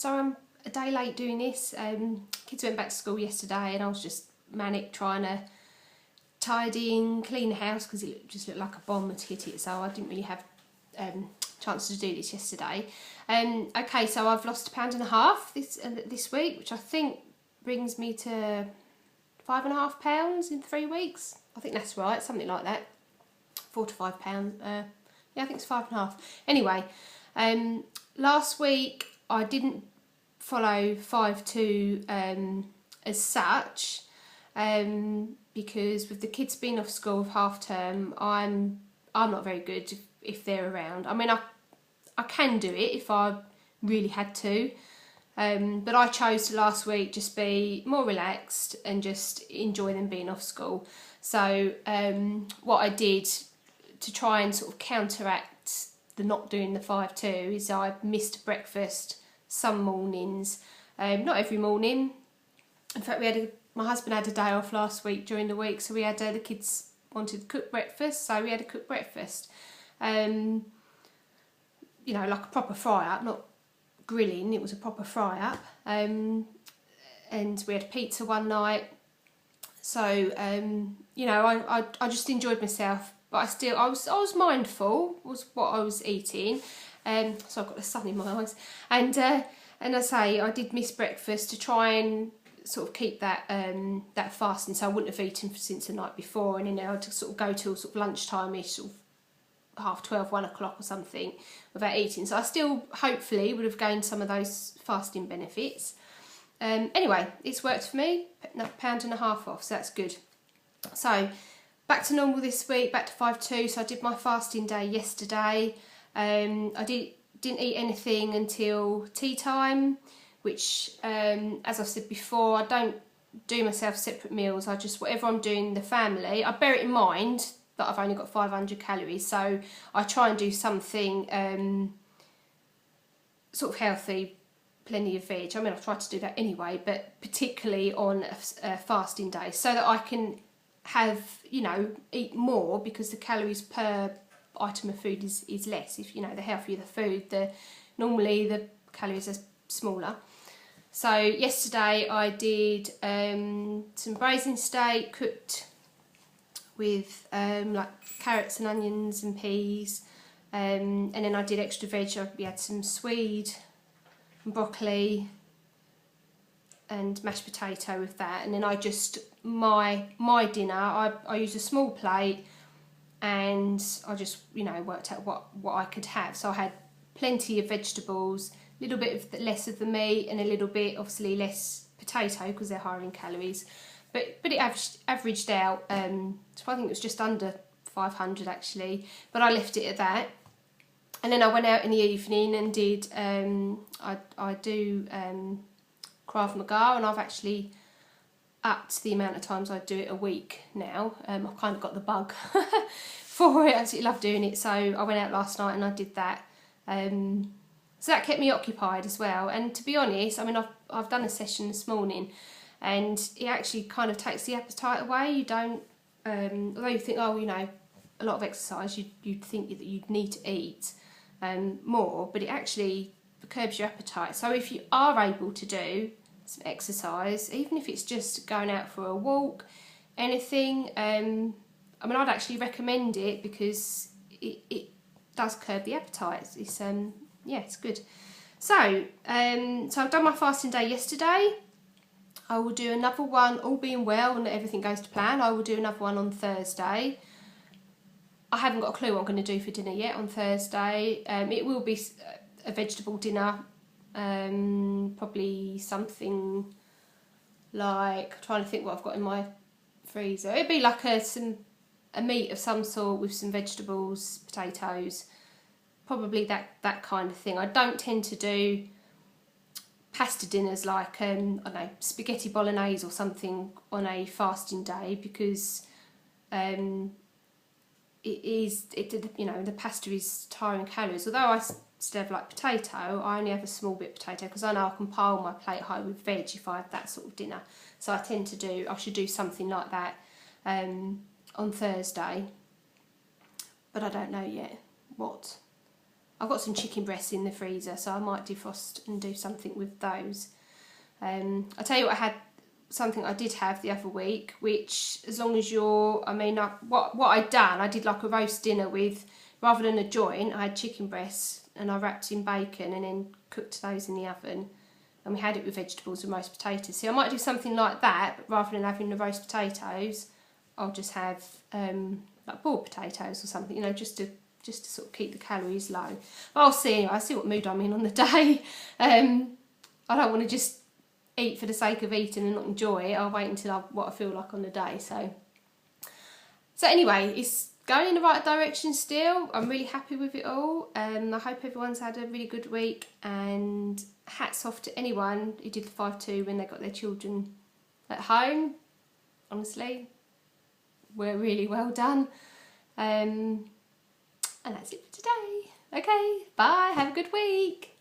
so I'm a day late doing this. Kids went back to school yesterday and I was just manic trying to tidy and clean the house because it just looked like a bomb had hit it, so I didn't really have chance to do this yesterday. Okay, so I've lost £1.50 this week, which I think brings me to £5.5 in 3 weeks. I think that's right, something like that. £4 to £5. Yeah, I think it's 5.5. Anyway, last week I didn't follow 5.2 as such, because with the kids being off school with half term, I'm not very good if they're around. I mean, I can do it if I really had to, but I chose to last week just be more relaxed and just enjoy them being off school. So what I did to try and sort of counteract the not doing the 5.2 is I missed breakfast some mornings, not every morning. In fact, my husband had a day off last week during the week, so we had the kids wanted to cook breakfast, so we had a cooked breakfast. You know, like a proper fry up, not grilling, it was a proper fry up. And we had pizza one night. So, you know, I just enjoyed myself, but I was mindful was what I was eating. So I've got the sun in my eyes. And I say I did miss breakfast to try and sort of keep that that fasting, so I wouldn't have eaten since the night before, and then I'd sort of go till sort of lunchtime-ish, sort of 12:30, 1 o'clock or something without eating. So I still hopefully would have gained some of those fasting benefits. Anyway, it's worked for me, £1.50 off, so that's good. So back to normal this week, back to 5.2. So I did my fasting day yesterday. I didn't eat anything until tea time, which, as I've said before, I don't do myself separate meals. I just, whatever I'm doing the family, I bear it in mind that I've only got 500 calories, so I try and do something sort of healthy, plenty of veg. I mean, I've tried to do that anyway, but particularly on a fasting day, so that I can have, you know, eat more, because the calories per item of food is less. If, you know, the healthier the food, normally the calories are smaller. So yesterday I did some braising steak cooked with like carrots and onions and peas, and then I did extra veg. We had some swede and broccoli and mashed potato with that, and then I just my dinner I used a small plate, and I just, you know, worked out what I could have. So I had plenty of vegetables, a little bit of less of the meat, and a little bit obviously less potato because they're higher in calories. But it averaged out, so I think it was just under 500 actually, but I left it at that. And then I went out in the evening and did, I do Krav Maga, and I've actually upped the amount of times I do it a week now. I've kind of got the bug for it, I absolutely love doing it. So I went out last night and I did that. So that kept me occupied as well. And to be honest, I mean, I've done a session this morning, and it actually kind of takes the appetite away. You don't, although you think, oh, you know, a lot of exercise, you'd think that you'd need to eat more, but it actually curbs your appetite. So if you are able to do some exercise, even if it's just going out for a walk, anything, I mean, I'd actually recommend it, because it does curb the appetite. It's yeah, it's good. So so I've done my fasting day yesterday. I will do another one, all being well and everything goes to plan. I will do another one on Thursday. I haven't got a clue what I'm going to do for dinner yet on Thursday. It will be a vegetable dinner, probably something like, I'm trying to think what I've got in my freezer. It'd be like a meat of some sort with some vegetables, potatoes, probably that kind of thing. I don't tend to do pasta dinners like, I don't know, spaghetti bolognese or something on a fasting day, because you know, the pasta is high in calories. Although I still have like potato, I only have a small bit of potato, because I know I can pile my plate high with veg if I have that sort of dinner. So I should do something like that on Thursday, but I don't know yet what I've got some chicken breasts in the freezer, so I might defrost and do something with those. I'll tell you what, something I did have the other week, which as long as what I'd done, I did like a roast dinner with, rather than a joint, I had chicken breasts and I wrapped in bacon and then cooked those in the oven. And we had it with vegetables and roast potatoes. So I might do something like that, but rather than having the roast potatoes, I'll just have like boiled potatoes or something, you know, just to sort of keep the calories low. But I'll see anyway. I'll see what mood I'm in on the day. I don't want to just eat for the sake of eating and not enjoy it. I'll wait until what I feel like on the day. So anyway, it's going in the right direction still. I'm really happy with it all. I hope everyone's had a really good week, and hats off to anyone who did the 5-2 when they got their children at home. Honestly, we're really well done. And that's it for today. Okay, bye, have a good week.